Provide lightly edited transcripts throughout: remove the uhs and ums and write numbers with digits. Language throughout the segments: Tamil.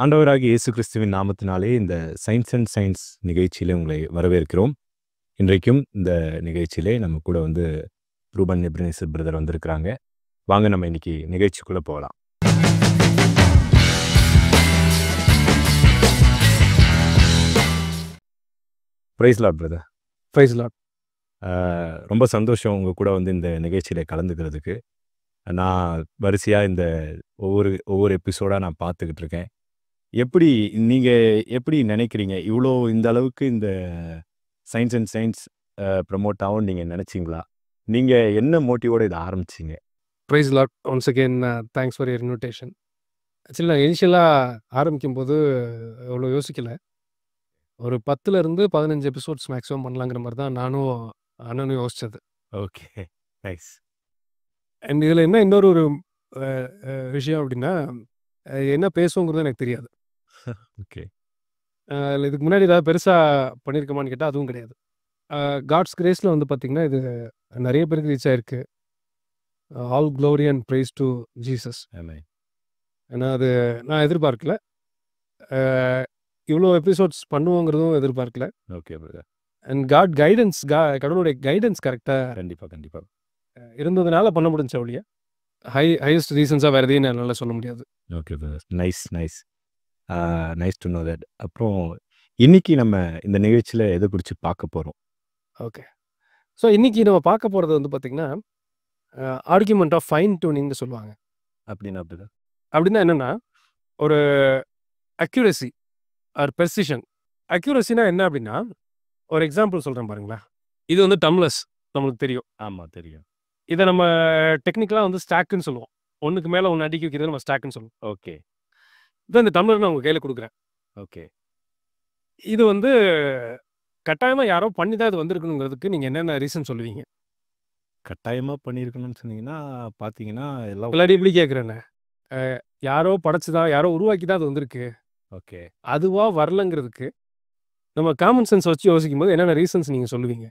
ஆண்டவராகிய இயேசு கிறிஸ்துவின் நாமத்தினாலே இந்த சயின்ஸ் அண்ட் சயின்ஸ் நிகழ்ச்சியிலே உங்களை வரவேற்கிறோம். இன்றைக்கும் இந்த நிகழ்ச்சியிலே நம்ம கூட வந்து ரூபன் எப்ரனேசர் பிரதர் வந்திருக்கிறாங்க. வாங்க நம்ம இன்னைக்கு நிகழ்ச்சிக்குள்ள போகலாம். Praise Lord brother. Praise Lord. ரொம்ப சந்தோஷம் உங்கள் கூட வந்து இந்த நிகழ்ச்சியில் கலந்துக்கிறதுக்கு. நான் வரிசையாக இந்த ஒவ்வொரு எபிசோடாக நான் பார்த்துக்கிட்டு இருக்கேன். எப்படி நினைக்கிறீங்க? இவ்வளோ இந்த அளவுக்கு இந்த சயின்ஸ் அண்ட் சயின்ஸ் ப்ரமோட் ஆகும் நீங்கள் நினச்சிங்களா? நீங்கள் என்ன மோட்டிவோட இதை ஆரம்பிச்சிங்க? Praise lord. Once again thanks for your invitation. Actually நான் இனிஷியலாக ஆரம்பிக்கும்போது அவ்வளோ யோசிக்கல. ஒரு 10லேருந்து 15 எபிசோட்ஸ் மேக்ஸிமம் பண்ணலாங்கிற மாதிரி தான் நானும் அண்ணனும் யோசித்தது. Okay, nice. அண்ட் இதில் என்ன இன்னொரு விஷயம் அப்படின்னா, என்ன பேசுவோங்கிறது எனக்கு தெரியாது. ஓகே. இதுக்கு முன்னாடி ஏதாவது பெருசாக பண்ணியிருக்கோமான்னு கேட்டால் அதுவும் கிடையாது. காட்ஸ் கிரேஸில் வந்து பார்த்திங்கன்னா இது நிறைய பேருக்கு ரீச் ஆகிருக்கு. All glory and praise to Jesus. ஏன்னா அது நான் எதிர்பார்க்கல. இவ்வளோ எபிசோட்ஸ் பண்ணுவோங்கிறதும் எதிர்பார்க்கல. Okay brother. அண்ட் கடவுளுடைய கைடன்ஸ் கரெக்டாக கண்டிப்பாக இருந்ததுனால பண்ண முடிஞ்ச ஒழிய ஹையஸ்ட் ரீசன்ஸாக வேறு எதையும் என்னால் சொல்ல முடியாது. Okay brother. Nice to know that. அப்புறம் இன்னைக்கு நம்ம இந்த நிகழ்ச்சியில் எதை குறித்து பார்க்க போகிறோம்? ஓகே. ஸோ இன்றைக்கி நம்ம பார்க்க போகிறது வந்து பார்த்திங்கன்னா ஆர்கியூமெண்ட் ஆஃப் ஃபைன் டியூனிங்னு சொல்லுவாங்க. அப்படின்னா என்னென்னா, ஒரு அக்யூரசி ஆர் பெர்சிஷன். அக்யூரசினா என்ன அப்படின்னா, ஒரு எக்ஸாம்பிள் சொல்கிறேன் பாருங்களேன். இது வந்து டம்ளர்ஸ் நம்மளுக்கு தெரியும். ஆமாம், தெரியும். இதை நம்ம டெக்னிக்கலாக வந்து ஸ்டாக்குன்னு சொல்லுவோம். ஒன்றுக்கு மேலே ஒன்று அடிக்கி வைக்கிறது நம்ம ஸ்டாக்குன்னு சொல்லுவோம். ஓகே. இதான் இந்த டம்ளர் நான் உங்கள் கையில் கொடுக்குறேன். ஓகே. இது வந்து கட்டாயமாக யாரோ பண்ணி தான் இது வந்திருக்கணுங்கிறதுக்கு நீங்கள் என்னென்ன ரீசன் சொல்லுவீங்க? கட்டாயமாக பண்ணியிருக்கணும்னு சொன்னீங்கன்னா பார்த்தீங்கன்னா எல்லாம் விளையாடி இப்படி கேட்குறேண்ணே. யாரோ படைச்சி தான், யாரோ உருவாக்கி தான் அது வந்திருக்கு. ஓகே. அதுவாக வரலங்கிறதுக்கு நம்ம காமன் சென்ஸ் வச்சு யோசிக்கும் போது என்னென்ன ரீசன்ஸ் நீங்கள் சொல்லுவீங்க?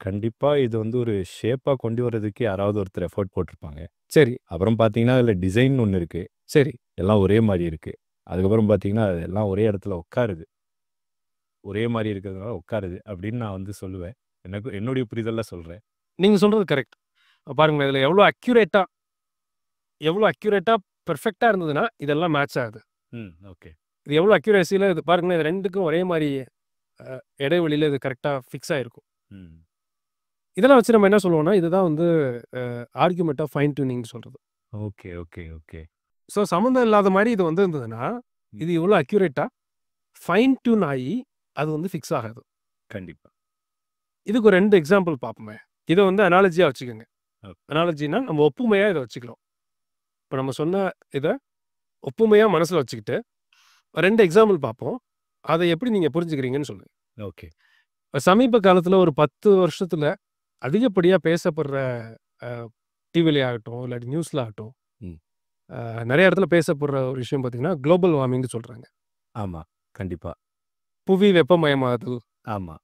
கண்டிப்பாக இது வந்து ஒரு ஷேப்பாக கொண்டு வர்றதுக்கு யாராவது ஒருத்தர் எஃபோர்ட் போட்டிருப்பாங்க. சரி. அப்புறம் பார்த்தீங்கன்னா அதில் டிசைன் ஒன்று இருக்குது. சரி. எல்லாம் ஒரே மாதிரி இருக்குது. அதுக்கப்புறம் பார்த்தீங்கன்னா எல்லாம் ஒரே இடத்துல உட்காருது. ஒரே மாதிரி இருக்கிறதுனால உட்காருது அப்படின்னு நான் வந்து சொல்லுவேன். என்னுடைய புரிதலில் சொல்கிறேன். நீங்கள் சொல்கிறது கரெக்ட். பாருங்களேன், இதில் எவ்வளோ அக்யூரேட்டாக பெர்ஃபெக்டாக இருந்ததுன்னா இதெல்லாம் மேட்ச் ஆகுது. ஓகே. இது எவ்வளோ அக்யூரேசியில் இது பாருங்களேன், இது ரெண்டுக்கும் ஒரே மாதிரி இடைவெளியில் இது கரெக்டாக ஃபிக்ஸ் ஆகிருக்கும். இதெல்லாம் வச்சு நம்ம என்ன சொல்லுவோம்னா, இதுதான் வந்து ஆர்கியூமெண்ட் ஆஃப் ஃபைன் டியூனிங்னு சொல்கிறது. Okay okay okay. ஸோ சம்மந்தம் இல்லாத மாதிரி இது வந்து இருந்ததுன்னா இது இவ்வளோ அக்யூரேட்டாக ஃபைன் டியூன் ஆகி அது வந்து ஃபிக்ஸ் ஆகாது. கண்டிப்பாக. இதுக்கு ஒரு 2 எக்ஸாம்பிள் பார்ப்போமே. இதை வந்து அனாலஜியாக வச்சுக்கோங்க. அனாலஜினா நம்ம ஒப்புமையாக இதை வச்சுக்கிறோம். இப்போ நம்ம சொன்ன இதை ஒப்புமையாக மனசில் வச்சுக்கிட்டு 2 எக்ஸாம்பிள் பார்ப்போம். அதை எப்படி நீங்கள் புரிஞ்சுக்கிறீங்கன்னு சொல்லுங்கள். ஓகே. சமீப காலத்தில் ஒரு 10 வருஷத்தில் அதிகப்படியாக பேசப்படுற டிவிலே ஆகட்டும் இல்லாட்டி நியூஸில் ஆகட்டும், நிறைய இடத்துல பேசப்படுற ஒரு விஷயம் பார்த்தீங்கன்னா குளோபல் வார்மிங்னு சொல்கிறாங்க. ஆமாம், கண்டிப்பாக. புவி வெப்பமயமாகுதல். ஆமாம்.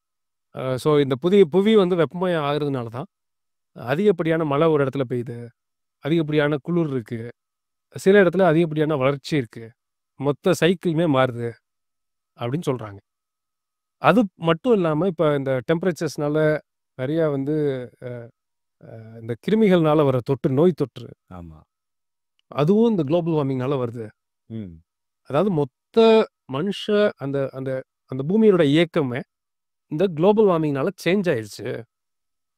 ஸோ இந்த புவி வந்து வெப்பமயம் ஆகுறதுனால தான் அதிகப்படியான மழை ஒரு இடத்துல பெய்யுது, அதிகப்படியான குளிர் இருக்குது, சில இடத்துல அதிகப்படியான வளர்ச்சி இருக்குது, மொத்த சைக்கிளுமே மாறுது அப்படின்னு சொல்கிறாங்க. அது மட்டும் இல்லாமல் இப்போ இந்த டெம்பரேச்சர்ஸ்னால நிறையா வந்து இந்த கிருமிகள்னால வர நோய் தொற்று. ஆமாம். அதுவும் இந்த குளோபல் வார்மிங்னால வருது. அதாவது மொத்த மனுஷ அந்த அந்த அந்த பூமியோட இயக்கமே இந்த குளோபல் வார்மிங்னால சேஞ்ச் ஆயிடுச்சு.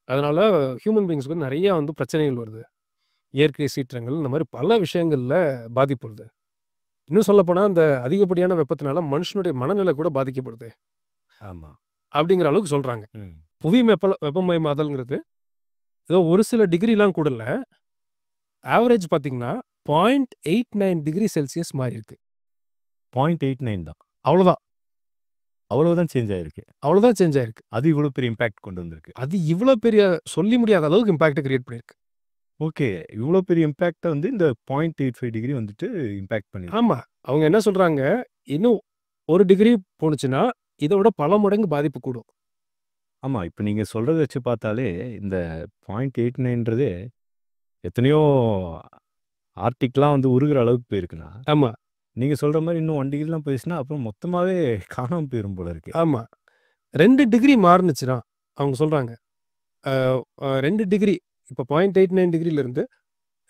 அதனால ஹியூமன் பீயிங்ஸ்க்கு நிறைய வந்து பிரச்சனைகள் வருது. இயற்கை சீற்றங்கள், இந்த மாதிரி பல விஷயங்களில் பாதிப்பு வருது. இன்னும் சொல்லப்போனால் இந்த அதிகப்படியான வெப்பத்தினால மனுஷனுடைய மனநிலை கூட பாதிக்கப்படுது. ஆமாம். அப்படிங்கிற அளவுக்கு சொல்கிறாங்க. புவி வெப்பமயமாதல்ங்கிறது ஏதோ ஒரு சில டிகிரிலாம் கூட இல்லை. ஆவரேஜ் பார்த்தீங்கன்னா 0.89 டிகிரி செல்சியஸ் மாறி இருக்கு. 0.89 தான். அவ்வளோதான் சேஞ்ச் ஆயிருக்கு. அது இவ்வளோ பெரிய இம்பாக்ட் கொண்டு வந்திருக்கு. அது இவ்வளோ பெரிய சொல்லி முடியாத அளவுக்கு இம்பாக்டை கிரியேட் பண்ணியிருக்கு. ஓகே. இவ்வளோ பெரிய இம்பாக்டை வந்து இந்த 0.85 டிகிரி வந்துட்டு இம்பாக்ட் பண்ணி. ஆமாம். அவங்க என்ன சொல்கிறாங்க, இன்னும் 1 டிகிரி போணுச்சுன்னா இதோட பல மடங்கு பாதிப்பு கூடும். ஆமாம். இப்போ நீங்கள் சொல்கிறத வச்சு பார்த்தாலே இந்த 0.89ன்றதே எத்தனையோ ஆர்டிக்லாம் வந்து உருகிற அளவுக்கு போயிருக்குண்ணா. ஆமாம். நீங்க சொல்ற மாரி இன்னும் 1 டிகிரிலாம் போயிருச்சுன்னா, அப்புறம் மொத்தமாவே காணாம போயிரும் போல இருக்கு. ஆமா. 2 டிகிரி மாறுனுச்சுன்னா, அவங்க சொல்றாங்க. 2 டிகிரி இப்ப 0.89 டிகிரிலருந்து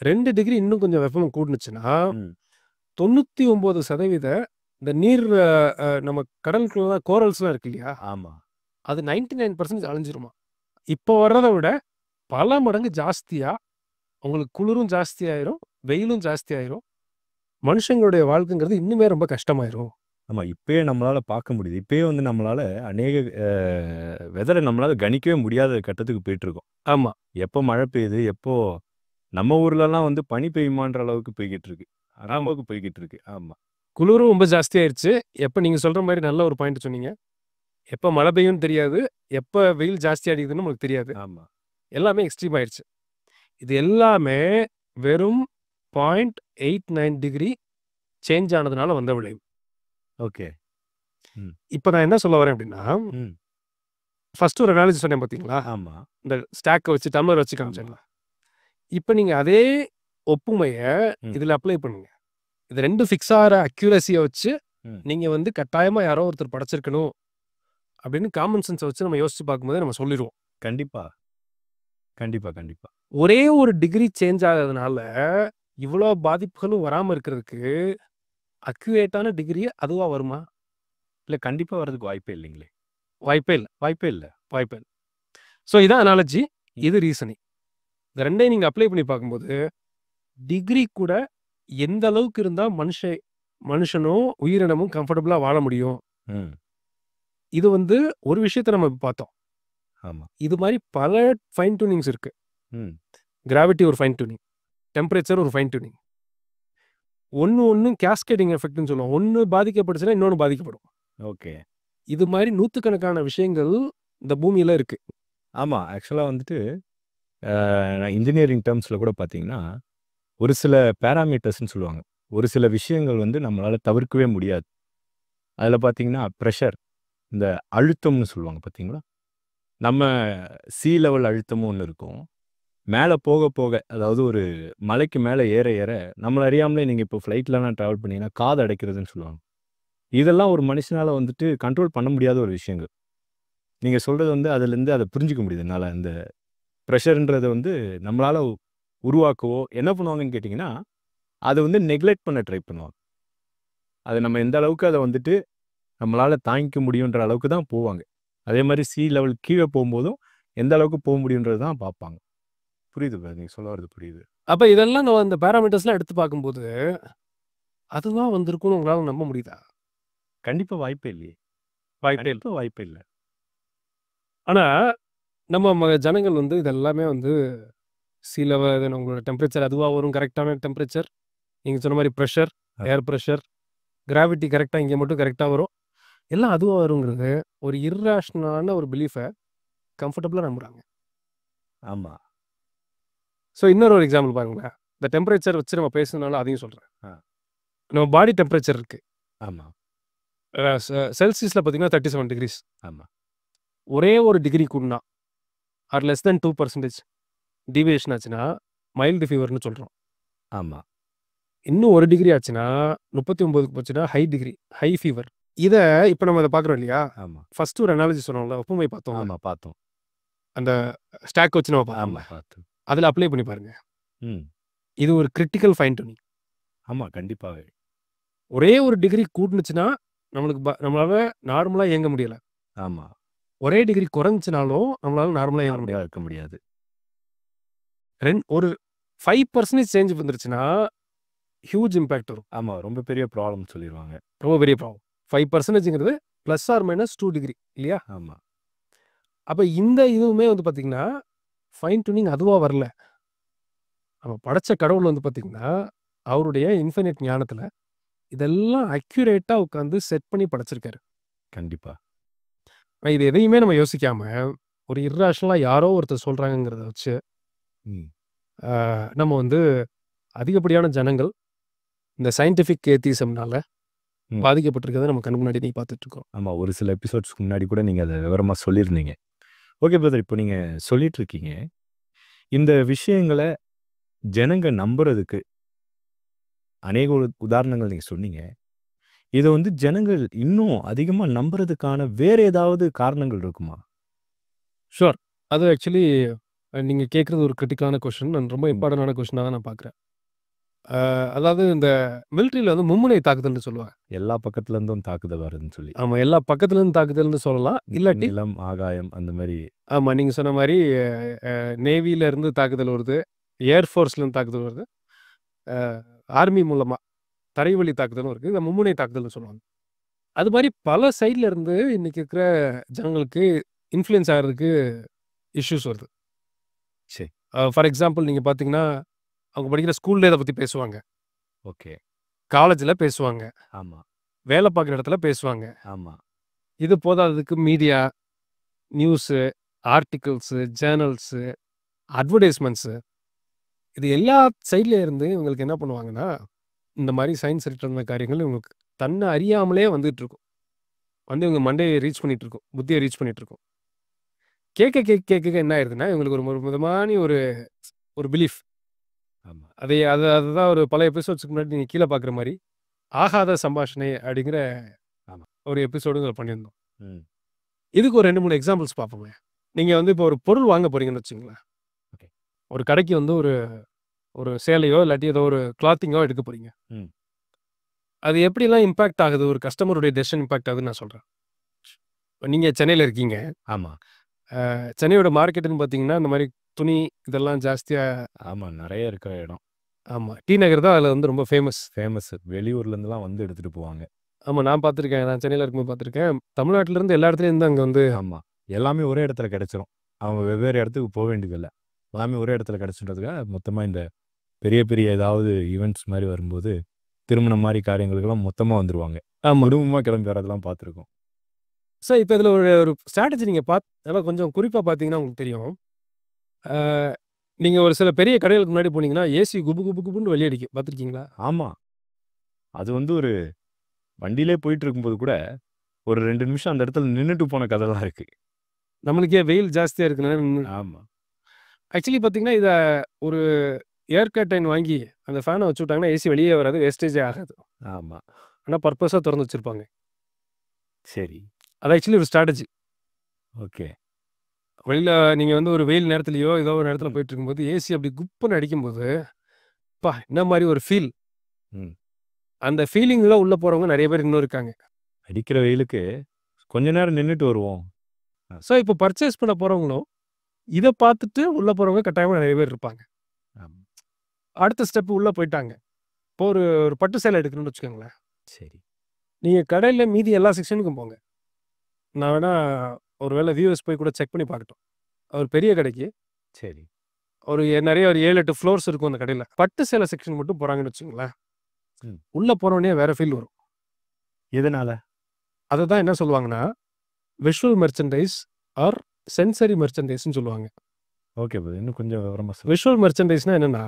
2 டிகிரி இன்னும் கொஞ்சம் வெப்பம் கூடுனுச்சுன்னா, ம். 99% இந்த நீர் நம்ம கடலுக்குள்ள கோரல்ஸ்லாம் இருக்கு இல்லையா? ஆமா. அது 99% அழிஞ்சிருமா. இப்போ வர்றத விட பல மடங்கு ஜாஸ்தியா உங்களுக்கு குளிரும் ஜாஸ்தியாயிரும், வெயிலும் ஜாஸ்தியாயிரும். மனுஷங்களுடைய வாழ்க்கைங்கிறது இன்னுமே ரொம்ப கஷ்டமாயிரும். ஆமா. இப்பயே நம்மளால பார்க்க முடியுது. இப்பயே வந்து நம்மளால அநேக வெதர நம்மளால கணிக்கவே முடியாத கட்டத்துக்கு போயிட்டுருக்கோம். ஆமா. எப்போ மழை பெய்யுது, எப்போ நம்ம ஊர்லலாம் வந்து பனி பெய்யுமான்ற அளவுக்கு போய்க்கிட்டு இருக்கு. அந்த ஆமா. அளவுக்கு போய்க்கிட்டு இருக்கு. ஆமா. குளிரும் ரொம்ப ஜாஸ்தியாயிருச்சு. எப்ப நீங்க சொல்ற மாரி நல்ல ஒரு பாயிண்ட் சொன்னீங்க. எப்ப மழை பெய்யும்னு தெரியாது. எப்ப வெயில் ஜாஸ்தி அடிக்குதுன்னு நமக்கு தெரியாது. ஆமா. எல்லாமே எக்ஸ்ட்ரீம் ஆயிருச்சு. இது எல்லாமே வெறும் 0.89 டிகிரி சேஞ்ச் ஆனதுனால வந்த விளைவு. ஓகே. இப்ப நான் என்ன சொல்ல வரேன் அப்படின்னா, ம். ஃபர்ஸ்ட் ஒரு அனாலஜி சொன்னேன் பார்த்தீங்களா? ஆமா. இந்த ஸ்டாக்க வச்சு டம்ளர் வச்சு காமிச்சேன்ல. இப்ப நீங்க அதே ஒப்புமைய ம். இதுல அப்ளை பண்ணுங்க. இது 2 ஃபிக்ஸ் ஆற அக்யூரசிய வச்சு ம். நீங்க வந்து கட்டாயமா யாரோ ஒருத்தர் படைச்சிருக்கணும் அப்படின்னு காமன் சென்ஸ வச்சு நம்ம யோசிச்சு பார்க்கும்போதே நம்ம சொல்லிருவோம். கண்டிப்பா. கண்டிப்பா, கண்டிப்பா. ஒரே ஒரு டிகிரி சேஞ்ச் ஆகுறதுனால இவ்வளோ பாதிப்புகளும் வராம இருக்கிறதுக்கு அக்யூரேட்டான டிகிரி அதுவா வருமா? இல்ல கண்டிப்பா வர்றதுக்கு வாய்ப்பே இல்லைங்களே! வாய்ப்பே இல்ல. வாய்ப்பே இல்ல. வாய்ப்பே இல்ல. ஸோ இதான் அனாலஜி. இது ரீசனிங். இந்த 2யும் நீங்க அப்ளை பண்ணி பார்க்கும்போது, டிகிரி கூட எந்த அளவுக்கு இருந்தா மனுஷனும், உயிரினமும் கம்ஃபர்டபுளா வாழ முடியும். ம். இது வந்து ஒரு விஷயத்த நம்ம பார்த்தோம். ஆமா. இது மாரி பல ஃபைன் டியூனிங்ஸ் இருக்கு. ம். கிராவிட்டி ஒரு ஃபைன் டியூனிங். டெம்பரேச்சர் ஒரு ஃபைன் டியூனிங். ஒண்ணும் கேஸ்கேடிங் எஃபெக்ட்ன்னு சொல்லுவோம். ஒண்ணு பாதிக்கப்பட்டுச்சுன்னா இன்னொன்னு பாதிக்கப்படும். ஓகே. இது மாரி நூத்துக்கணக்கான விஷயங்கள் இந்த பூமியில இருக்கு. ஆமா. ஆக்சுவலா வந்துட்டு நான் இன்ஜினியரிங் டெர்ம்ஸ்ல கூட பார்த்தீங்கன்னா, ஒரு சில பேராமீட்டர்ஸ்ன்னு சொல்லுவாங்க. ஒரு சில விஷயங்கள் வந்து நம்மளால தவிர்க்கவே முடியாது. அதில பார்த்தீங்கன்னா, பிரஷர் இந்த அழுத்தம்னு சொல்லுவாங்க பார்த்தீங்களா? நம்ம லெவல் அழுத்தமும் ஒண்ணு இருக்கும். மேல போக போக அதாவது ஒரு மலைக்கு மேல ஏற ஏற நம்மள அறியாமலே நீங்க இப்போ ஃப்ளைட்லலாம் ட்ராவல் பண்ணீங்கன்னா, காது அடைக்கிறதுன்னு சொல்லுவாங்க. இதெல்லாம் ஒரு மனுஷனால வந்துட்டு கண்ட்ரோல் பண்ண முடியாத ஒரு விஷயங்கள். நீங்க சொல்றது வந்து அதிலேருந்து அத புரிஞ்சுக்க முடியுது என்னால. இந்த பிரஷர்ன்றத வந்து நம்மளால உருவாக்கவோ என்ன பண்ணுவாங்கன்னு கேட்டிங்கன்னா, அத வந்து நெக்லெக்ட் பண்ண ட்ரை பண்ணுவாங்க. அது நம்ம எந்த அளவுக்கு அத வந்துட்டு நம்மளால தாங்கிக்க முடியுன்ற அளவுக்கு தான் போவாங்க. அதே மாரி லெவல் கீழ போம்போதும் எந்த அளவுக்கு போ முடியுன்றது தான் பார்ப்பாங்க. புரியுது நீங்க சொல்ல வர்றது புரியுது. அப்ப இதெல்லாம் நம்ம இந்த பேராமீட்டர்ஸ்லாம் எடுத்து பார்க்கும்போது, அதுதான் வந்திருக்கும்னு உங்களால நம்ப முடியுதா? கண்டிப்பா வாய்ப்பே இல்லையே! வாய்ப்பே இல்ல. கண்டிப்பா வாய்ப்பே இல்ல. ஆனா, நம்ம ஜனங்கள் வந்து இதெல்லாமே வந்து லெவல் உங்களோட டெம்பரேச்சர் அதுவா வரும் கரெக்ட்டான டெம்பரேச்சர். நீங்க சொன்ன மாரி பிரஷர், ஏர் பிரஷர், கிராவிட்டி கரெக்ட்டா இங்க மட்டும் கரெக்ட்டா வரும். எல்லாம் அதுவா வருங்கிறது ஒரு இர்ரேஷனலான ஒரு பிலீஃப கம்ஃபர்டபுளா நம்புறாங்க. ஆமா. ஸோ இன்னொரு ஒரு எக்ஸாம்பிள் பாருங்களேன். இந்த டெம்பரேச்சர் வச்சு நம்ம பேசுனதுனால அதையும் சொல்றேன். ஆ. நம்ம பாடி டெம்பரேச்சர் இருக்கு. ஆமா. செல்சியஸ்ல பார்த்தீங்கன்னா 37 டிகிரிஸ். ஆமா. ஒரே ஒரு டிகிரி கூடுனா ஆர் லெஸ் தென் 2% டீவியேஷன் ஆச்சுன்னா, மைல்டு ஃபீவர்ன்னு சொல்றோம். ஆமா. இன்னும் 1 டிகிரி ஆச்சுன்னா, 39க்கு போச்சுன்னா ஹை ஃபீவர். இத இப்ப நம்ம இத பார்க்குறோம் இல்லையா? ஆமா. ஃபர்ஸ்ட் ஒரு அனாலஜி சொன்னோம்ல, ஒப்புமை பார்த்தோம்ல. ஆமா பார்த்தோம். அந்த ஸ்டாக் வச்சு நம்ம ஆமா பார்த்தோம்ல. பார்த்தோம். அதுல அப்ளை பண்ணி பாருங்க. ம். இது ஒரு கிரிட்டிக்கல் ஃபைன் டியூனிங். ஆமா கண்டிப்பாவே. ஒரே ஒரு டிகிரி கூடுனுச்சுன்னா, நம்மளால நார்மலா இயங்க முடியல. ஆமா. ஒரே டிகிரி குறைஞ்சுச்சுனாலும் நம்மளால நார்மலா இயங்க அப்படியே முடியாது. இருக்க முடியாது. ஒரு 5% சேஞ்ச் வந்துருச்சுன்னா, ஹியூஜ் இம்பாக்ட் வரும். ஆமா. ரொம்ப பெரிய ப்ராப்ளம் சொல்லிருவாங்க. ரொம்ப பெரிய ப்ராப்ளம். 5%ங்கிறது பிளஸ் ஆர் மைனஸ் 2 டிகிரி இல்லையா? ஆமா. அப்ப இந்த இதுவுமே வந்து பார்த்தீங்கன்னா, ஃபைன் டியூனிங் அதுவா வரல. நம்ம படைச்ச கடவுள் வந்து பார்த்தீங்கன்னா, அவருடைய இன்ஃபினிட் ஞானத்துல இதெல்லாம் அக்யூரேட்டா உட்கார்ந்து செட் பண்ணி படைச்சிருக்காரு. கண்டிப்பா. இது எதையுமே நம்ம யோசிக்காம, ஒரு இர்ரேஷனலா யாரோ ஒருத்தர் சொல்றாங்கங்கிறத வச்சு, ம். நம்ம வந்து அதிகப்படியான ஜனங்கள் இந்த சயின்டிஃபிக் ஏத்திசம்னால ம். பாதிக்கப்பட்டிருக்கிறத நம்ம கண் முன்னாடி இன்னைக்கு பார்த்துட்டு இருக்கோம். ஆமா. ஒரு சில எபிசோட்ஸ்க்கு முன்னாடி கூட நீங்க அத விவரமா சொல்லியிருந்தீங்க. Okay brother. இப்போ நீங்க சொல்லிட்டு இருக்கீங்க. இந்த விஷயங்கள ஜனங்க நம்புறதுக்கு அநேக உதாரணங்கள் நீங்க சொன்னீங்க. இத வந்து ஜனங்கள் இன்னும் அதிகமா நம்புறதுக்கான வேற ஏதாவது காரணங்கள் இருக்குமா? ஷூர். அது ஆக்சுவலி நீங்க கேட்கறது ஒரு கிரிட்டிக்கலான கொஸ்டின். நான் ரொம்ப ம். இம்பார்ட்டன்டான கொஸ்டினா தான் நான் பார்க்குறேன். அதாவது இந்த மிலிட்டரியில வந்து மும்முனை தாக்குதல்னு சொல்லுவாங்க. எல்லா பக்கத்துல இருந்தும் தாக்குதல் வருதுன்னு சொல்லி. ஆமா. எல்லா பக்கத்துலருந்து தாக்குதல்னு சொல்லலாம். இல்லாட்டி நிலம், ஆகாயம் அந்த மாரி. ஆமா. நீங்க சொன்ன மாரி நேவில இருந்து தாக்குதல் வருது. ஏர் ஃபோர்ஸ்லேருந்து தாக்குதல் வருது. அ ஆர்மி மூலமா தரைவழி தாக்குதலும் இருக்கு. இத மும்முனை தாக்குதல்னு சொல்லுவாங்க. அது மாரி பல சைட்ல இருந்து இன்னைக்கு இருக்கிற ஜனங்களுக்கு இன்ஃப்ளூயன்ஸ் ஆகுறதுக்கு இஷ்யூஸ் வருது. சரி. ஃபார் எக்ஸாம்பிள் நீங்க பார்த்தீங்கன்னா, அவங்க படிக்கிற ஸ்கூல்ல இத பத்தி பேசுவாங்க. ஓகே. காலேஜ்ல பேசுவாங்க. ஆமா, வேலை பார்க்குற இடத்துல பேசுவாங்க. ஆமா. இது போதாததுக்கு மீடியா, நியூஸு, ஆர்டிகிள்ஸு, ஜர்னல்ஸு, அட்வர்டைஸ்மெண்ட்ஸு இது எல்லா சைட்ல இருந்து இவங்களுக்கு என்ன பண்ணுவாங்கன்னா, இந்த மாரி சயின்ஸ் ரிலேட்டடான காரியங்கள் இவங்களுக்கு தன்ன அறியாமலே வந்துட்டுருக்கும். வந்து இவங்க மண்டைய ரீச் பண்ணிட்டுருக்கும். புத்திய ரீச் பண்ணிட்டுருக்கும். கேட்க என்ன ஆயிருதுன்னா, இவங்களுக்கு ஒரு ஒரு விதமான ஒரு பிலீஃப். ஆமா. அதுதான் ஒரு பல எபிசோட்ஸ்க்கு முன்னாடி நீங்க கீழ பார்க்குற மாரி, ஆகாத சம்பாஷணை அப்படிங்கிற ஆமா. ஒரு எபிசோடு இதுல பண்ணியிருந்தோம். ம். இதுக்கு ஒரு 2, 3 எக்ஸாம்பிள்ஸ் பார்ப்போமே. நீங்க வந்து இப்போ ஒரு பொருள் வாங்க போறீங்கன்னு வச்சுக்கங்களேன். ஓகே. ஒரு கடைக்கு வந்து ஒரு ஒரு சேலையோ, இல்லாட்டி ஏதோ ஒரு கிளாத்திங்கோ எடுக்க போறீங்க. ம். அது எப்படிலாம் இம்பாக்ட் ஆகுது? ஒரு கஸ்டமருடைய டெசிஷன் இம்பாக்ட் ஆகுதுன்னு நான் சொல்றேன். இப்ப நீங்க சென்னையில இருக்கீங்க. ஆமா, சென்னையோட மார்க்கெட்டுன்னு பார்த்தீங்கன்னா, இந்த மாரி துணி இதெல்லாம் ஜாஸ்தியா ஆமா. நெறைய இருக்கிற இடம். ஆமா. டி நகர் தான் அதுல வந்து ரொம்ப ஃபேமஸ். ஃபேமஸ். வெளியூர்ல இருந்துலாம் வந்து எடுத்துட்டு போவாங்க. ஆமா. நான் பார்த்துருக்கேன். நான் சென்னையில இருக்கும்போது பார்த்துருக்கேன். தமிழ்நாட்டுல இருந்து எல்லா இடத்துலயும் இருந்து அங்க வந்து ஆமா. எல்லாமே ஒரே இடத்துல கிடைச்சிரும். அவங்க வெவ்வேறு இடத்துக்கு போ வேண்டியதில்ல. எல்லாமே ஒரே இடத்துல கிடைச்சுன்றதுக்காக மொத்தமா இந்த பெரிய, பெரிய ஏதாவது ஈவென்ட்ஸ் மாரி வரும்போது, திருமணம் மாரி காரியங்களுக்கெல்லாம் மொத்தமா வந்துருவாங்க. ஆமா. குடும்பமா கிளம்பி வரதெல்லாம் பார்த்துருக்கோம். இப்ப இதுல ஒரு ஒரு ஸ்ட்ராட்டஜி நீங்க அதெல்லாம் கொஞ்சம் குறிப்பா பார்த்தீங்கன்னா உங்களுக்கு தெரியும். ஆ நீங்க ஒரு சில பெரிய கடைகளுக்கு முன்னாடி போனீங்கன்னா, ஏசி குபு குபு குபுன்னு வெளிய அடிக்கும். பார்த்துருக்கீங்களா? ஆமா. அது வந்து ஒரு வண்டியிலே போயிட்டு இருக்கும்போது கூட, ஒரு 2 நிமிஷம் அந்த இடத்துல நின்னுட்டு போன கதைலாம் இருக்கு. நம்மளுக்கே வெயில் ஜாஸ்தியா இருக்குன்னு ஆமா, ஆக்சுவலி பார்த்தீங்கன்னா, இத ஒரு ஏர் கர்டைன் வாங்கி அந்த ஃபேன வச்சு விட்டாங்கன்னா, ஏசி வெளியே வராது. வேஸ்டேஜே ஆகாது. ஆமா. ஆனா பர்ப்பஸா தொறந்து வச்சிருப்பாங்க. சரி. அது ஆக்சுவலி ஒரு ஸ்ட்ராட்டஜி. ஓகே. வெளியில நீங்க வந்து ஒரு வெயில் நேரத்திலயோ, ஏதோ ஒரு நேரத்தில ம். போயிட்டு இருக்கும்போது, ஏசி அப்படி குப்புன்னு அடிக்கும்போது, அப்பா! என்ன மாரி ஒரு ஃபீல். ம். அந்த ஃபீலிங்ல உள்ள போறவங்க நெறைய பேர் இன்னும் இருக்காங்க. அடிக்கிற வெயிலுக்கு கொஞ்ச நேரம் நின்னுட்டு வருவோம். அ. இப்போ பர்ச்சேஸ் பண்ண போறவங்களும், இத பார்த்துட்டு உள்ள போறவங்க கட்டாயமா நெறைய பேர் இருப்பாங்க. ஆமா. அடுத்த ஸ்டெப் உள்ள போயிட்டாங்க. இப்போ ஒரு ஒரு பட்டு சேலை எடுக்கணும்னு வச்சுக்கோங்களேன். சரி. நீங்க கடையில மீதி எல்லா செக்ஷனுக்கும் போங்க. நான் வேணா ஒரு வேள வியூவர்ஸ் போய் கூட செக் பண்ணி பார்க்கட்டும். ஒரு பெரிய கடைக்கு சரி. நெறைய ஒரு 7, 8 ஃப்ளோர்ஸ் இருக்கும் அந்த கடையில. பட்டு சேலை செக்ஷன் மட்டும் போறாங்கன்னு வச்சுக்கங்களேன். ம். உள்ள போனோனே வேற ஃபீல் வரும். எதனால? அததான் என்ன சொல்லுவாங்கன்னா, விஷுவல் மெர்ச்சன்டைஸ் ஆர் சென்சரி மெர்ச்சன்டைஸ்ன்னு சொல்லுவாங்க. Okay brother. இன்னும் கொஞ்சம் விவரமா சொல்லுங்க. விஷுவல் மெர்ச்சன்டைஸ்னா என்னன்னா,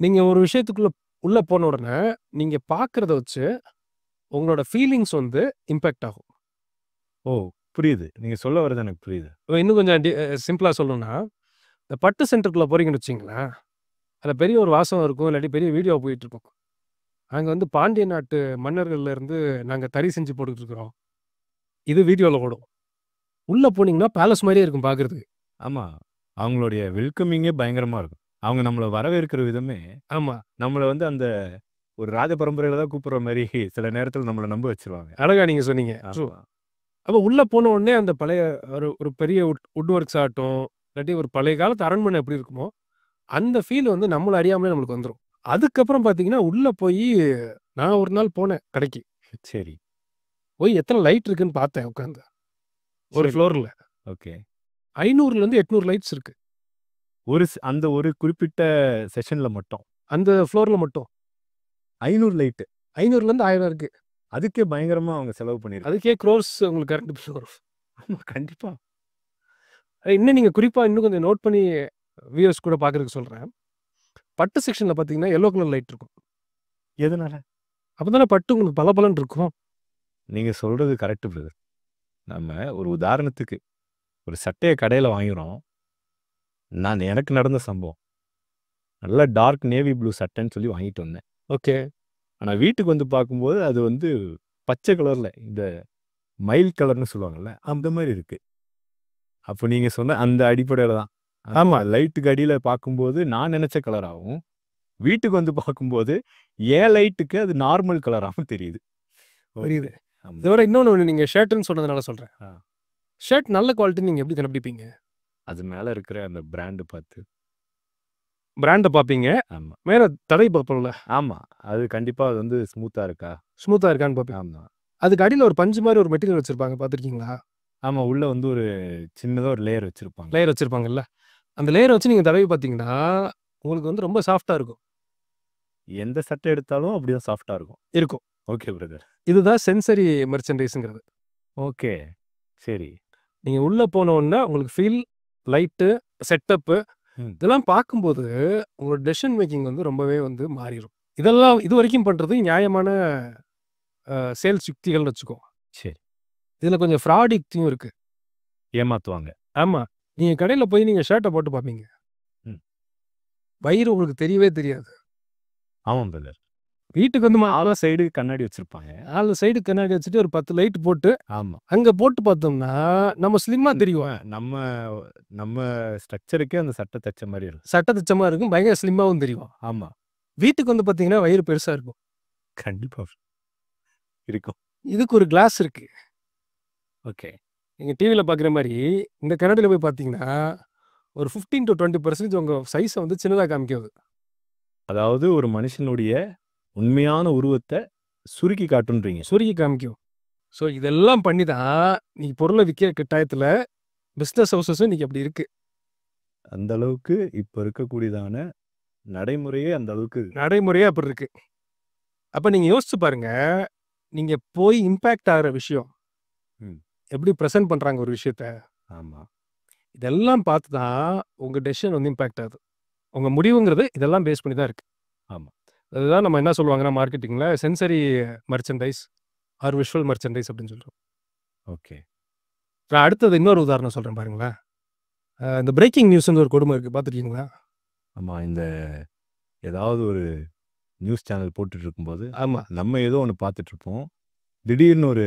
நீங்க ஒரு விஷயத்துக்குள்ள உள்ள போன உடனே, நீங்க பார்க்கிறத வச்சு உங்களோட ஃபீலிங்ஸ் வந்து இம்பாக்ட் ஆகும். ஓ! புரியுது. நீங்க சொல்ல வர்றது எனக்கு புரியுது. இன்னும் கொஞ்சம் சிம்பிளா சொல்லணும்னா, இந்த பட்டு சென்டருக்குள்ள போறீங்கன்னு வச்சுக்கங்களேன், அதுல பெரிய ஒரு வாசம் இருக்கும். இல்லாட்டி பெரிய வீடியோ போயிட்டுருக்கும். அங்க வந்து பாண்டிய நாட்டு மன்னர்கள்ல இருந்து நாங்க தறி செஞ்சு போட்டுட்டு இருக்கிறோம். இது வீடியோல ஓடும். உள்ள போனீங்கன்னா பேலஸ் மாரியே இருக்கும் பார்க்கறதுக்கு. ஆமா. அவங்களுடைய வெல்கமிங்கே பயங்கரமா இருக்கும். அவங்க நம்மள வரவேற்கிற விதமே, ஆமா. நம்மள வந்து அந்த ஒரு ராஜ பரம்பரையில தான் கூப்பிடுற மாரி சில நேரத்துல நம்மள நம்ப வச்சுருவாங்க. அழகா நீங்க சொன்னீங்க. ட்ரூ. ஆமா. அப்ப உள்ள போன உடனே அந்த பழைய ஒரு ஒரு பெரிய வுட் ஒர்க்ஸ் ஆகட்டும், இல்லாட்டி ஒரு பழைய காலத்து அரண்மனை எப்படி இருக்குமோ, அந்த ஃபீல் வந்து நம்மள அறியாமலே நம்மளுக்கு வந்துரும். அதுக்கப்புறம் பார்த்தீங்கன்னா, உள்ள போயி நான் ஒரு நாள் போனேன் கடைக்கு. சரி. போய் எத்தன லைட் இருக்குன்னு பார்த்தேன் உட்காந்து. ஒரு சரி. ஃப்ளோர்ல. ஓகே. 500லேருந்து 800 லைட்ஸ் இருக்கு. அந்த ஒரு குறிப்பிட்ட செஷன்ல மட்டும். அந்த ஃப்ளோர்ல மட்டும். 500 லைட்டு. 500லேருந்து 1000 இருக்கு. அதுக்கே பயங்கரமா அவங்க செலவு பண்ணியிருக்காங்க. அதுக்கே க்ரோர்ஸ் உங்களுக்கு கரண்ட் பில் வரும். ஆமா, கண்டிப்பா. இன்னும் நீங்க குறிப்பா இன்னும் கொஞ்சம் நோட் பண்ணி வியூவர்ஸ் கூட பார்க்கறதுக்கு சொல்றேன். பட்டு செக்ஷன்ல பார்த்தீங்கன்னா, எல்லோ கலர் லைட் இருக்கும். எதனால? அப்பதானே பட்டு உங்களுக்கு பளபளன்னு இருக்கும். நீங்க சொல்றது கரெக்ட் பிரதர். நம்ம ஒரு உதாரணத்துக்கு ஒரு சட்டைய கடையில வாங்குறோம். எனக்கு நடந்த சம்பவம். நல்ல டார்க் நேவி ப்ளூ சட்டைன்னு சொல்லி வாங்கிட்டு வந்தேன். ஓகே. ஆனால் வீட்டுக்கு வந்து பார்க்கும்போது அது வந்து பச்சை கலரில் இந்த மயில் கலர்னு சொல்லுவாங்கல்ல அந்த மாதிரி இருக்குது. அப்போ நீங்கள் சொன்ன அந்த அடிப்படையில் தான். ஆமா. லைட்டுக்கு அடியில் பார்க்கும்போது நான் நினச்ச கலராகவும் வீட்டுக்கு வந்து பார்க்கும்போது ஏன் லைட்டுக்கு அது நார்மல் கலராகவும் தெரியுது. புரியுது. இதோட இன்னொன்று நீங்கள் ஷர்ட்டுன்னு சொன்னதுனால சொல்கிறேன். ஆ. ஷர்ட் நல்ல குவாலிட்டின்னு நீங்கள் எப்படி கண்டுபிடிப்பீங்க? அது மேலே இருக்கிற அந்த பிராண்டு பார்த்து. பிராண்டை பார்ப்பீங்க, ஆமாம் மேலே தடை பார்ப்போம்ல, ஆமாம் அது கண்டிப்பாக அது வந்து ஸ்மூத்தாக இருக்கா. ஸ்மூத்தாக இருக்கான்னு பார்ப்பீங்க. ஆமாம் அதுக்கு அடியில் ஒரு பஞ்சு மாதிரி ஒரு மெட்டீரியல் வச்சுருப்பாங்க, பார்த்துருக்கீங்களா? ஆமாம் உள்ளே வந்து ஒரு சின்னதாக ஒரு லேயர் வச்சுருப்பாங்க. லேயர் வச்சுருப்பாங்கல்ல, அந்த லேயரை வச்சு நீங்கள் தடவி பார்த்தீங்கன்னா உங்களுக்கு வந்து ரொம்ப சாஃப்டாக இருக்கும். எந்த சட்டை எடுத்தாலும் அப்படிதான் சாஃப்டாக இருக்கும். இருக்கும். Okay brother. இதுதான் சென்சரி மெர்ச்சன்டைஸுங்கிறது. ஓகே சரி. நீங்கள் உள்ளே போனோன்னா உங்களுக்கு ஃபீல், லைட்டு, செட்டப்பு இதெல்லாம் பார்க்கும்போது உங்களோட டெசிஷன் மேக்கிங் வந்து ரொம்பவே வந்து மாறிடும். இதெல்லாம் இது வரைக்கும் பண்ணுறது நியாயமான சேல்ஸ் யுக்திகள்னு வச்சுக்கோ. சரி. இதில் கொஞ்சம் ஃப்ராட் யுக்தியும் இருக்குது. ஏமாற்றுவாங்க. ஆமாம். நீங்கள் கடையில் போய் நீங்கள் ஷர்ட்டை போட்டு பார்ப்பீங்க, வயிறு உங்களுக்கு தெரியவே தெரியாது. ஆமாம் பிரதர். வீட்டுக்கு வந்து ஆலா சைடு கண்ணாடி வச்சுருப்பாங்க. 4 சைடு கண்ணாடி வச்சுட்டு ஒரு 10 லைட் போட்டு ஆமாம் அங்கே போட்டு பார்த்தோம்னா நம்ம ஸ்லிம்மாக தெரியும். நம்ம நம்ம ஸ்ட்ரக்சருக்கே அந்த சட்டை தைச்ச மாதிரி இருக்கும். சட்டை தச்சமாக இருக்கும், பயங்கர ஸ்லிம்மாகவும் தெரியும். ஆமாம் வீட்டுக்கு வந்து பார்த்தீங்கன்னா வயிறு பெருசாக இருக்கும். கண்டிப்பாக இருக்கும். இதுக்கு ஒரு கிளாஸ் இருக்குது. ஓகே. நீங்கள் டிவியில் பார்க்குற மாதிரி இந்த கண்ணாடியில் போய் பார்த்தீங்கன்னா ஒரு 15 to 20% உங்கள் சைஸை வந்து சின்னதாக காமிக்கிறது. அதாவது ஒரு மனுஷனுடைய உண்மையான உருவத்தை சுருக்கி காட்டுன்றீங்க. சுருக்கி காமிக்கும். ஸோ இதெல்லாம் பண்ணி தான் நீ பொருளை விற்கிற கட்டாயத்தில் பிஸ்னஸ் ஹவுசஸும் இன்றைக்கி அப்படி இருக்குது. அந்த அளவுக்கு இப்போ இருக்கக்கூடியதான நடைமுறையே அந்த அளவுக்கு நடைமுறையே அப்படி இருக்குது. அப்போ நீங்கள் யோசிச்சு பாருங்கள், நீங்கள் போய் இம்பேக்ட் ஆகிற விஷயம் எப்படி ப்ரெசென்ட் பண்ணுறாங்க ஒரு விஷயத்த. ஆமாம் இதெல்லாம் பார்த்து தான் உங்கள் டெசிஷன் வந்து இம்பேக்ட் ஆகுது. உங்கள் முடிவுங்கிறது இதெல்லாம் பேஸ் பண்ணி தான் இருக்குது. ஆமாம். அதுதான் நம்ம என்ன சொல்லுவாங்கன்னா மார்க்கெட்டிங்கில் sensory merchandise or visual merchandise அப்படின்னு சொல்கிறோம். ஓகே. நான் அடுத்தது இன்னொரு உதாரணம் சொல்கிறேன் பாருங்களேன். இந்த பிரேக்கிங் நியூஸ்னு ஒரு கொடுமை இருக்குது, பார்த்துருக்கீங்களா? ஆமாம். இந்த ஏதாவது ஒரு நியூஸ் சேனல் போட்டுட்டு இருக்கும்போது ஆமாம், நம்ம ஏதோ ஒன்று பார்த்துட்ருப்போம், திடீர்னு ஒரு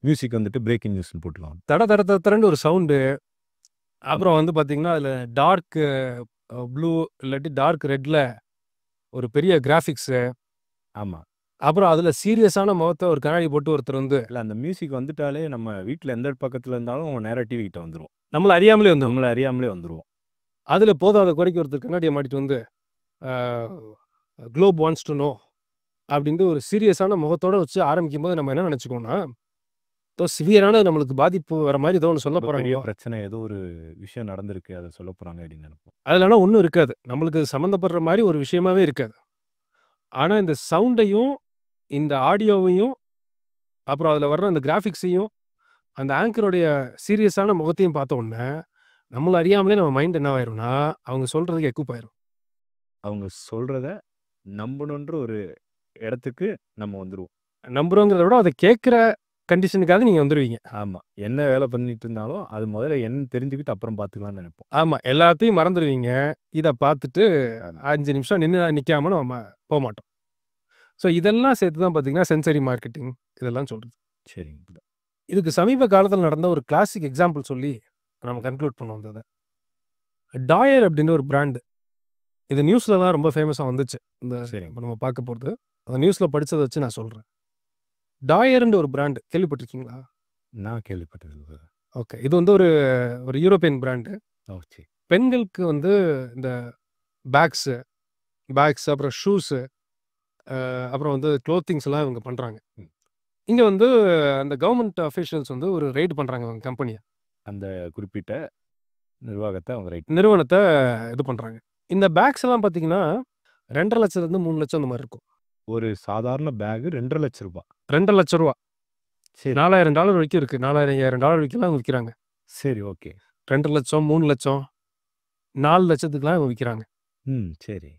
மியூசிக் வந்துட்டு பிரேக்கிங் நியூஸ்னு போட்டுருவாங்க. தட தட தடன்னு ஒரு சவுண்டு. அப்புறம் வந்து பார்த்தீங்கன்னா அதில் டார்க் ப்ளூ இல்லாட்டி டார்க் ரெட்டில் ஒரு பெரிய கிராஃபிக்ஸு. ஆமாம். அப்புறம் அதில் சீரியஸான முகத்தை ஒரு கண்ணாடி போட்டு ஒருத்தர் வந்து இல்லை அந்த மியூசிக் வந்துட்டாலே நம்ம வீட்டில் எந்த பக்கத்தில் இருந்தாலும் நேராக டிவி கிட்ட வந்துடும். நம்மளை அறியாமலே வந்து நம்மளை அறியாமலே வந்துடுவோம். அதில் போதாத குறைக்கு ஒருத்தர் கண்ணாடியை மாட்டிட்டு வந்து குளோப் வாண்ட்ஸ் டு நோ அப்படின்ட்டு ஒரு சீரியஸான முகத்தோடு வச்சு ஆரம்பிக்கும் போது நம்ம என்ன நினச்சிக்கோன்னா ஏதோ சிவியரான நம்மளுக்கு பாதிப்பு வர மாதிரி ஏதோ ஒன்று சொல்ல பெரிய போகிறாங்க. பிரச்சனை, ஏதோ ஒரு விஷயம் நடந்திருக்கு, அதை சொல்ல போகிறாங்க அப்படின்னு நினைப்போம். அதில் ஒன்றும் இருக்காது, நம்மளுக்கு சம்மந்தப்படுற மாதிரி ஒரு விஷயமாவே இருக்காது. ஆனால் இந்த சவுண்டையும் இந்த ஆடியோவையும் அப்புறம் அதில் வர்ற அந்த கிராஃபிக்ஸையும் அந்த ஆங்கருடைய சீரியஸான முகத்தையும் பார்த்த உடனே நம்மளை அறியாமலே நம்ம மைண்ட் என்ன ஆயிரும்னா அவங்க சொல்கிறதுக்கு எக்குப் ஆயிரும். அவங்க சொல்கிறத நம்பணுன்ற ஒரு இடத்துக்கு நம்ம வந்துடுவோம். நம்புறோங்கிறத விட அதை கேட்குற கண்டிஷனுக்காக நீங்கள் வந்துடுவீங்க. ஆமாம். என்ன வேலை பண்ணிட்டு இருந்தாலும் அது முதல்ல என்ன தெரிஞ்சுக்கிட்டு அப்புறம் பார்த்துக்கலாம்னு நினைப்போம். ஆமாம், எல்லாத்தையும் மறந்துடுவீங்க. இதை பார்த்துட்டு 5 நிமிஷம் நிற்காம நம்ம போக மாட்டோம். ஸோ இதெல்லாம் சேர்த்து தான் பார்த்தீங்கன்னா சென்சரி மார்க்கெட்டிங் இதெல்லாம் சொல்கிறது. சரிங்க. இதுக்கு சமீப காலத்தில் நடந்த ஒரு கிளாசிக் எக்ஸாம்பிள் சொல்லி நம்ம கன்க்ளூட் பண்ண வந்தது. டாயர் அப்படின்ற ஒரு பிராண்டு. இது நியூஸில் தான் ரொம்ப ஃபேமஸாக வந்துச்சு. இந்த இப்போ நம்ம பார்க்க போகிறது அந்த நியூஸில் படித்ததை வச்சு நான் சொல்கிறேன். டாயர்ன்ற ஒரு பிராண்டு கேள்விப்பட்டிருக்கீங்களா? நான் கேள்விப்பட்டது. ஓகே. இது வந்து ஒரு யூரோப்பியன் பிராண்டு. ஓகே. பெண்களுக்கு வந்து இந்த பேக்ஸு அப்புறம் ஷூஸு அப்புறம் வந்து க்ளோத்திங்ஸ் எல்லாம் இவங்க பண்ணுறாங்க. இங்கே வந்து அந்த கவர்மெண்ட் அஃபீஷியல்ஸ் வந்து ஒரு ரெய்டு பண்ணுறாங்க அவங்க கம்பெனியை. அந்த குறிப்பிட்ட நிர்வாகத்தை அவங்க நிறுவனத்தை இது பண்ணுறாங்க. இந்த பேக்ஸ் எல்லாம் பார்த்தீங்கன்னா 2.5 லட்சத்துலேருந்து 3 லட்சம் அந்த மாதிரி இருக்கும். ஒரு சாதாரண பேகு 2.5 லட்ச ரூபா. 2 லட்ச ரூபா. சரி. $4,000 வரைக்கும் இருக்குது. $4,000 வரைக்கும்லாம் அவங்க விற்கிறாங்க. சரி. ஓகே. 2 லட்சம் 3 லட்சம் 4 லட்சத்துக்குலாம் இவங்க விற்கிறாங்க. சரி.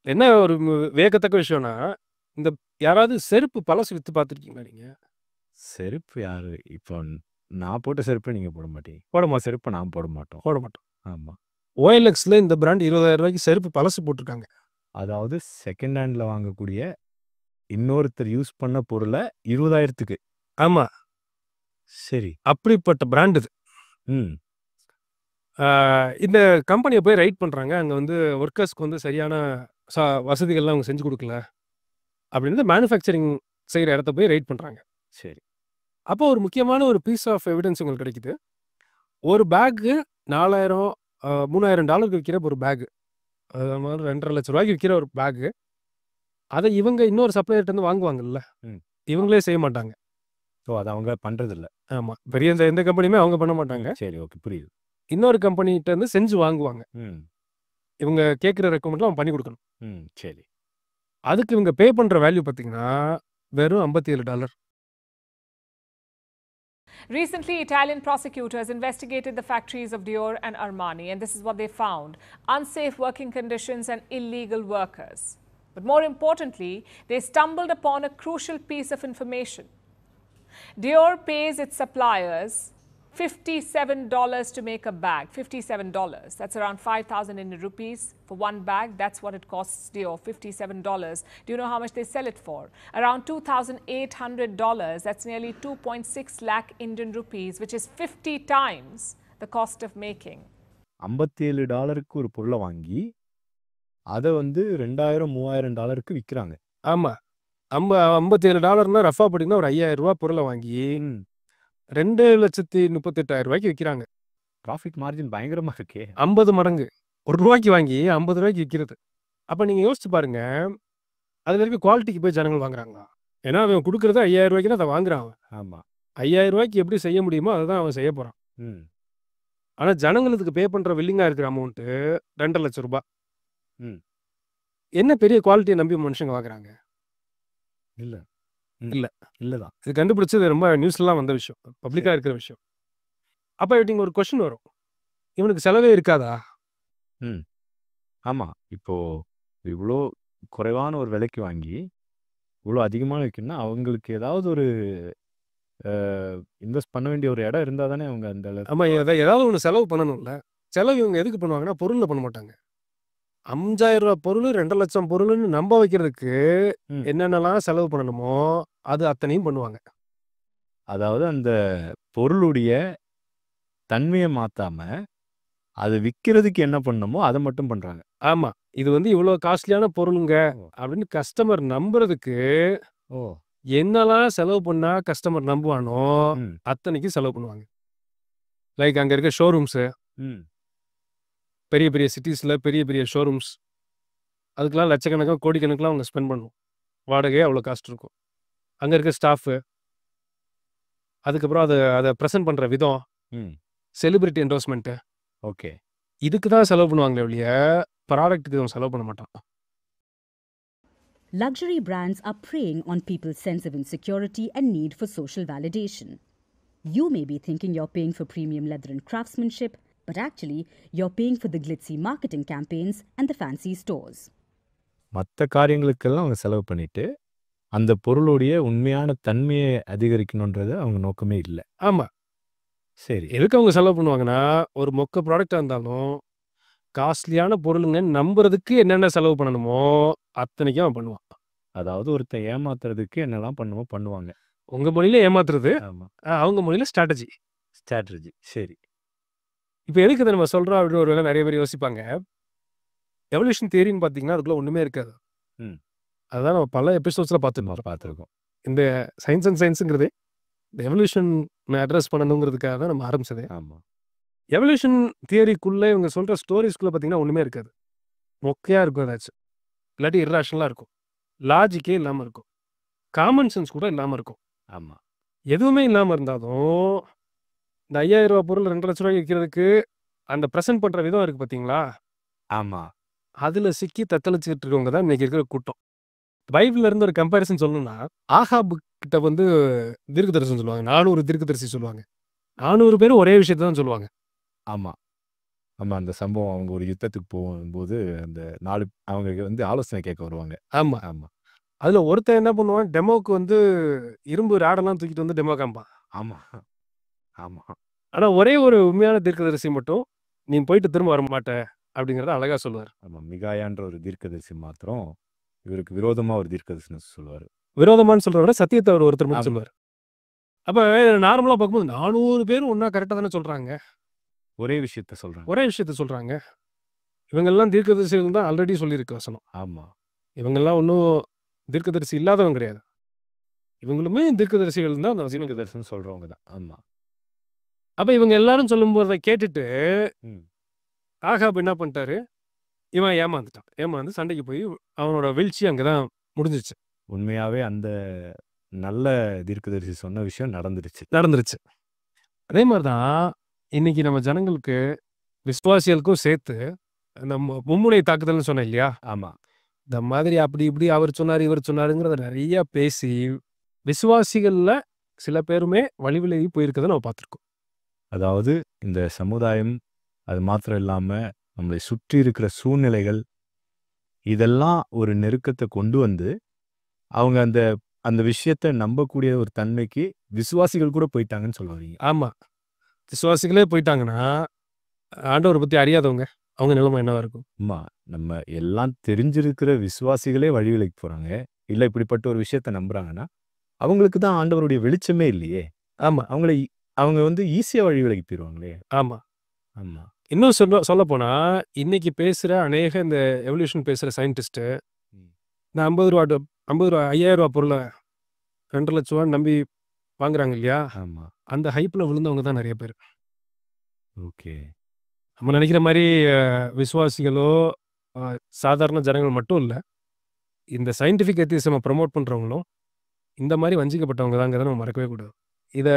என்ன ஒரு வேகத்தக்க விஷயம்னா இந்த யாராவது செருப்பு பழசு விற்று பார்த்துருக்கீங்களா நீங்கள்? செருப்பு யாரு இப்போ நான் போட்ட செருப்பை நீங்கள் போட மாட்டீங்க. செருப்பை நான் போட மாட்டோம். போட மாட்டோம். ஆமாம். OLXல இந்த பிராண்ட் $20,000 செருப்பு பழசு போட்டிருக்காங்க. அதாவது செகண்ட் ஹேண்ட்ல வாங்கக்கூடிய இன்னொருத்தர் யூஸ் பண்ண பொருளை 20,000க்கு. ஆமா. சரி. அப்படிப்பட்ட பிராண்ட் இது. ம். இந்த கம்பெனியை போய் ரைட் பண்ணுறாங்க. அங்கே வந்து ஒர்க்கர்ஸ்க்கு வந்து சரியான வசதிகள்லாம் அவங்க செஞ்சு கொடுக்கல அப்படின்னு மேனுஃபேக்சரிங் செய்கிற இடத்த போய் ரைட் பண்ணுறாங்க. சரி. அப்போ ஒரு முக்கியமான ஒரு பீஸ் ஆஃப் எவிடன்ஸ் உங்களுக்கு கிடைக்குது. ஒரு பேக்கு 4,000 $3,000 விற்கிற ஒரு பேக்கு, அது மாதிரி 2.5 லட்ச ரூபாய்க்கு விற்கிற ஒரு பேக்கு, அதை இவங்க இன்னொரு சப்ளையர்கிட்ட வாங்குவாங்கல்ல, இவங்களே செய்ய மாட்டாங்க. ஸோ அதை அவங்க பண்ணுறதில்ல. ஆமாம், பெரிய எந்த கம்பெனியுமே அவங்க பண்ண மாட்டாங்க. சரி, ஓகே, புரியுது. இன்னொரு கம்பெனிகிட்ட இருந்து செஞ்சு வாங்குவாங்க. ம். இவங்க கேட்குற ரெக்கமெண்ட்லாம் அவங்க பண்ணி கொடுக்கணும். சரி. அதுக்கு இவங்க பே பண்ணுற வேல்யூ பார்த்தீங்கன்னா வெறும் $57. Recently, Italian prosecutors investigated the factories of Dior and Armani, and this is what they found: unsafe working conditions and illegal workers. But more importantly, they stumbled upon a crucial piece of information. Dior pays its suppliers $57 to make a bag. $57. That's around 5,000 Indian rupees for one bag. That's what it costs Dior, $57. Do you know how much they sell it for? Around $2,800. That's nearly 2.6 lakh Indian rupees, which is 50 times the cost of making. $57க்கு ஒரு பொருளை வாங்கி அதை வந்து $2,000-3,000 விற்கிறாங்க. ஆமாம், $57 ரஃபா படிங்கன்னா ஒரு $5,000 பொருளை வாங்கி $2,38,000 விற்கிறாங்க. ப்ராஃபிட் மார்ஜின் பயங்கரமாக இருக்கே. 50 மடங்கு. ₹1 வாங்கி $50 விற்கிறது. அப்போ நீங்கள் யோசிச்சு பாருங்க, அதில் இருக்க குவாலிட்டிக்கு போய் ஜனங்கள் வாங்குறாங்களா? ஏன்னா அவன் கொடுக்குறது $5,000 அதை வாங்குறான். ஆமாம், $5,000 எப்படி செய்ய முடியுமோ அதை தான் அவன் செய்ய போகிறான். ஆனால் ஜனங்களுக்கு பே பண்ணுற வில்லிங்காக இருக்கிற அமௌண்ட்டு $2.5 லட்சம். என்ன பெரிய குவாலிட்டியை நம்பி மனுஷங்க வாங்குறாங்க? இல்லை இல்லை இல்லைதான். இது கண்டுபிடிச்சது ரொம்ப நியூஸ்லாம் வந்த விஷயம், பப்ளிக்காக இருக்கிற விஷயம். அப்போ இவங்க ஒரு கொஸ்டின் வரும், இவனுக்கு செலவே இருக்காதா? ஆமாம், இப்போது இவ்வளோ குறைவான ஒரு விலைக்கு வாங்கி இவ்வளோ அதிகமாக விற்கணும்னா அவங்களுக்கு ஏதாவது ஒரு இன்வெஸ்ட் பண்ண வேண்டிய ஒரு இடம் இருந்தால் தானே அவங்க அந்த ஆமாம், ஏதாவது ஒன்று செலவு பண்ணணும்ல. செலவு இவங்க எதுக்கு பண்ணுவாங்கன்னா பொருளில் பண்ண மாட்டாங்க. $5,000 பொருள், 2 லட்சம் பொருள்னு நம்ப வைக்கிறதுக்கு என்னென்னலாம் செலவு பண்ணணுமோ அது அத்தனையும் பண்ணுவாங்க. அதாவது அந்த பொருளுடைய தன்மையை மாற்றாம அது விற்கிறதுக்கு என்ன பண்ணணுமோ அதை மட்டும் பண்ணுறாங்க. ஆமாம், இது வந்து இவ்வளோ காஸ்ட்லியான பொருளுங்க அப்படின்னு கஸ்டமர் நம்புறதுக்கு என்னெல்லாம் செலவு பண்ணால் கஸ்டமர் நம்புவானோ அத்தனைக்கும் செலவு பண்ணுவாங்க. லைக் அங்கே இருக்க ஷோரூம்ஸு, பெரிய பெரிய சிட்டிஸில் பெரிய பெரிய ஷோரூம்ஸ், அதுக்கெலாம் லட்சக்கணக்காக கோடிக்கணக்கெலாம் அவங்க ஸ்பெண்ட் பண்ணணும். வாடகையே அவ்வளோ காஸ்ட் இருக்கும். அங்கே இருக்க ஸ்டாஃபு, அதுக்கப்புறம் அதை ப்ரெசென்ட் பண்ணுற விதம், செலிபிரிட்டி என்டோர்ஸ்மெண்ட்டு, ஓகே, இதுக்கு தான் செலவு பண்ணுவாங்களே ஒழிய ப்ராடக்ட்டுக்கு அவன் செலவு பண்ண மாட்டான். Luxury brands are preying on people's sense of insecurity and need for social validation. You may be thinking you're paying for premium leather and craftsmanship, but actually, you're paying for the glitzy marketing campaigns and the fancy stores. மற்ற காரியங்களுக்கெல்லாம் அவங்க செலவு பண்ணிட்டு அந்த பொருளுடைய உண்மையான தன்மையை அதிகரிக்கணுன்றது அவங்க நோக்கமே இல்லை. ஆமாம், சரி, எதுக்கு அவங்க செலவு பண்ணுவாங்கன்னா ஒரு மொக்க ப்ராடக்டாக இருந்தாலும் காஸ்ட்லியான பொருளுங்க நம்புறதுக்கு என்னென்ன செலவு பண்ணணுமோ அத்தனைக்கும் அவன் பண்ணுவான். அதாவது ஒருத்தன் ஏமாத்துறதுக்கு என்னெல்லாம் பண்ணுமோ பண்ணுவாங்க. உங்கள் மொழியில் ஏமாத்துறது, ஆமாம், அவங்க மொழியில் ஸ்ட்ராட்டஜி. சரி. இப்போ எதுக்கு இதை நம்ம சொல்கிறோம் அப்படின்னு ஒரு வேளை நிறைய பேர் யோசிப்பாங்க. எவல்யூஷன் தியரின்னு பார்த்தீங்கன்னா அதுக்குள்ளே ஒன்றுமே இருக்காது. அதுதான் நம்ம பல எபிசோட்ஸில் பார்த்துருக்கோம். இந்த சயின்ஸ் அண்ட் சயின்ஸுங்கிறது இந்த எவல்யூஷன் அட்ரஸ் பண்ணணுங்கிறதுக்காக தான் நம்ம ஆரம்பிச்சதே. ஆமாம், எவல்யூஷன் தியரிக்குள்ளே இவங்க சொல்கிற ஸ்டோரிஸ்குள்ளே பார்த்தீங்கன்னா ஒன்றுமே இருக்காது. மொக்கையாக இருக்கும், ஏதாச்சும் இல்லாட்டி இர்ராஷனலாக இருக்கும், லாஜிக்கே இல்லாமல் இருக்கும், காமன் சென்ஸ் கூட இல்லாமல் இருக்கும். ஆமாம், எதுவுமே இல்லாமல் இருந்தாலும் இந்த $5,000 பொருள் 2 லட்ச ரூபாய்க்கு விற்கிறதுக்கு அந்த ப்ரெசென்ட் பண்ணுற விதம் இருக்குது பார்த்தீங்களா? ஆமாம், அதில் சிக்கி தத்தளிச்சுக்கிட்டு இருக்கவங்க தான் இன்றைக்கி இருக்கிற கூட்டம். பைபிளில் இருந்து ஒரு கம்பேரிசன் சொல்லணும்னா, ஆகாபு கிட்ட வந்து தீர்க்கதரிசனம் சொல்லுவாங்க, 400 தீர்க்கதரிசி சொல்லுவாங்க. 400 பேரும் ஒரே விஷயத்தை தான் சொல்லுவாங்க. ஆமாம், அந்த சம்பவம் அவங்க ஒரு யுத்தத்துக்கு போகும்போது அந்த 4 அவங்க வந்து ஆலோசனை கேட்க வருவாங்க. ஆமாம், அதில் ஒருத்தன் என்ன பண்ணுவான், டெமோக்கு வந்து இரும்பு ராடெல்லாம் தூக்கிட்டு வந்து டெமோ காமிப்பான். ஆமாம், ஆனால் ஒரே ஒரு உண்மையான தீர்க்கதரிசி மட்டும், நீ போயிட்டு திரும்ப வர மாட்டே அப்படிங்கிறத அழகா சொல்லுவார். ஆமாம், மிகாயான்ற ஒரு தீர்க்கதரிசி மாத்திரம் இவருக்கு விரோதமாக ஒரு தீர்க்கதரிசனம் சொல்லுவார். விரோதமான்னு சொல்றத விட சத்தியத்தை அவர் ஒருத்தர் மட்டும் ஆமா. சொல்லுவார். அப்போ நார்மலாக பார்க்கும்போது 400 பேரும் ஒன்றா கரெக்டாக தானே சொல்கிறாங்க, ஒரே விஷயத்த சொல்கிறாங்க. ஒரே விஷயத்த சொல்கிறாங்க. இவங்கெல்லாம் தீர்க்கதரிசிகள் தான் ஆல்ரெடி சொல்லியிருக்கு வசனம். ஆமாம், இவங்கெல்லாம் ஒன்றும் தீர்க்கதரிசி இல்லாதவங்க கிடையாது. இவங்களுமே தீர்க்கதரிசிகள் தான் அந்த வசனம். தீர்க்கதரிசனம் சொல்கிறவங்க தான். ஆமாம். அப்போ இவங்க எல்லாரும் சொல்லும்போதை கேட்டுட்டு ம். ஆகாப் என்ன பண்ணிட்டாரு, இவன் ஏமாந்துட்டான். ஏமாந்து சண்டைக்கு போய் அவனோட வீழ்ச்சி அங்கே தான் முடிஞ்சிச்சு, உண்மையாகவே அந்த நல்ல தீர்க்கதரிசி சொன்ன விஷயம் நடந்துருச்சு. அதே மாதிரி தான் இன்னைக்கு நம்ம ஜனங்களுக்கு விசுவாசிகளுக்கும் சேர்த்து அந்த மும்முனை தாக்குதல்னு சொன்னேன் இல்லையா, ஆமாம், இந்த மாதிரி அப்படி இப்படி அவர் சொன்னார் இவர் சொன்னாருங்கிறத நிறைய பேசி விசுவாசிகள்ல சில பேருமே வழிவிலகி போயிருக்கதை நம்ம பார்த்துருக்கோம். அதாவது இந்த சமுதாயம், அது மாத்திரம் இல்லாமல் நம்மளை சுற்றி இருக்கிற சூழ்நிலைகள், இதெல்லாம் ஒரு நெருக்கத்தை கொண்டு வந்து அவங்க அந்த அந்த விஷயத்தை நம்பக்கூடிய ஒரு தன்மைக்கு விசுவாசிகள் கூட போயிட்டாங்கன்னு சொல்ல வரீங்க. ஆமாம், விசுவாசிகளே போயிட்டாங்கன்னா ஆண்டவரை பற்றி அறியாதவங்க அவங்க நிலைமை என்னவா இருக்கும்? அம்மா, நம்ம எல்லாம் தெரிஞ்சிருக்கிற விசுவாசிகளே வழிவிலைக்கு போகிறாங்க, இல்லை இப்படிப்பட்ட ஒரு விஷயத்தை நம்புகிறாங்கன்னா அவங்களுக்கு தான் ஆண்டவருடைய வெளிச்சமே இல்லையே. ஆமாம், அவங்க வந்து ஈஸியாக வழிவிலைக்கு போயிடுவாங்களே. ஆமாம். ஆமாம். இன்னும் சொல்ல போனால் இன்னைக்கு பேசுகிற அநேக இந்த எவல்யூஷன் பேசுகிற சயின்டிஸ்ட்டு இந்த 50 ரூபா 5000 ரூபா பொருளை 2 லட்ச ரூபா நம்பி வாங்குறாங்க இல்லையா, ஆமாம். அந்த ஹைப்பில் விழுந்தவங்க தான் நிறைய பேர். ஓகே. நம்ம நினைக்கிற மாதிரி விசுவாசிகளோ சாதாரண ஜனங்கள் மட்டும் இல்லை, இந்த சயின்டிஃபிக் எத்திசமை ப்ரமோட் பண்ணுறவங்களும் இந்த மாதிரி வஞ்சிக்கப்பட்டவங்க தாங்கிறத நம்ம மறக்கவே கூடாது. இதை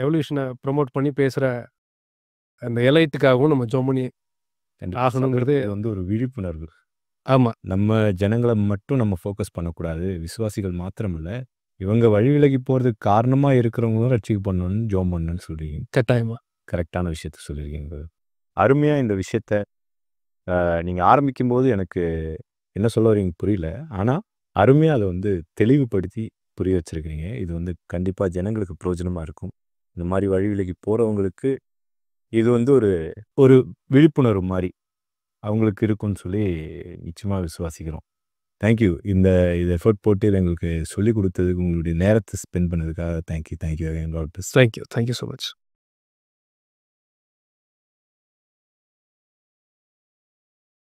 எவல்யூஷனை ப்ரமோட் பண்ணி பேசுகிற அந்த எலைட்டுக்காகவும் நம்ம ஜோம் பண்ணி ஆகணுங்கிறது இது வந்து ஒரு விழிப்புணர்வு. ஆமாம், நம்ம ஜனங்களை மட்டும் நம்ம ஃபோக்கஸ் பண்ணக்கூடாது, விசுவாசிகள் மாத்திரம் இல்லை, இவங்க வழிவிலகி போகிறதுக்கு காரணமாக இருக்கிறவங்களும் ரட்சிக்க பண்ணணும்னு ஜோம் பண்ணணும்னு சொல்கிறீங்க. கட்டாயமாக கரெக்டான விஷயத்த சொல்லியிருக்கீங்க. அருமையாக இந்த விஷயத்த நீங்கள் ஆரம்பிக்கும்போது எனக்கு என்ன சொல்ல வரீங்க புரியல, ஆனால் அருமையாக அதை வந்து தெளிவுபடுத்தி புரிய வச்சுருக்கிறீங்க. இது வந்து கண்டிப்பாக ஜனங்களுக்கு பிரயோஜனமாக இருக்கும். இந்த மாதிரி வழிவிலகி போகிறவங்களுக்கு இது வந்து ஒரு விழிப்புணர்வு மாதிரி அவங்களுக்கு இருக்குன்னு சொல்லி நிச்சயமாக விசுவாசிக்கிறோம். தேங்க்யூ. இது எஃபர்ட் போட்டு இதை எங்களுக்கு சொல்லிக் கொடுத்ததுக்கு, உங்களுடைய நேரத்தை ஸ்பெண்ட் பண்ணதுக்காக தேங்க்யூ. Thank you so much.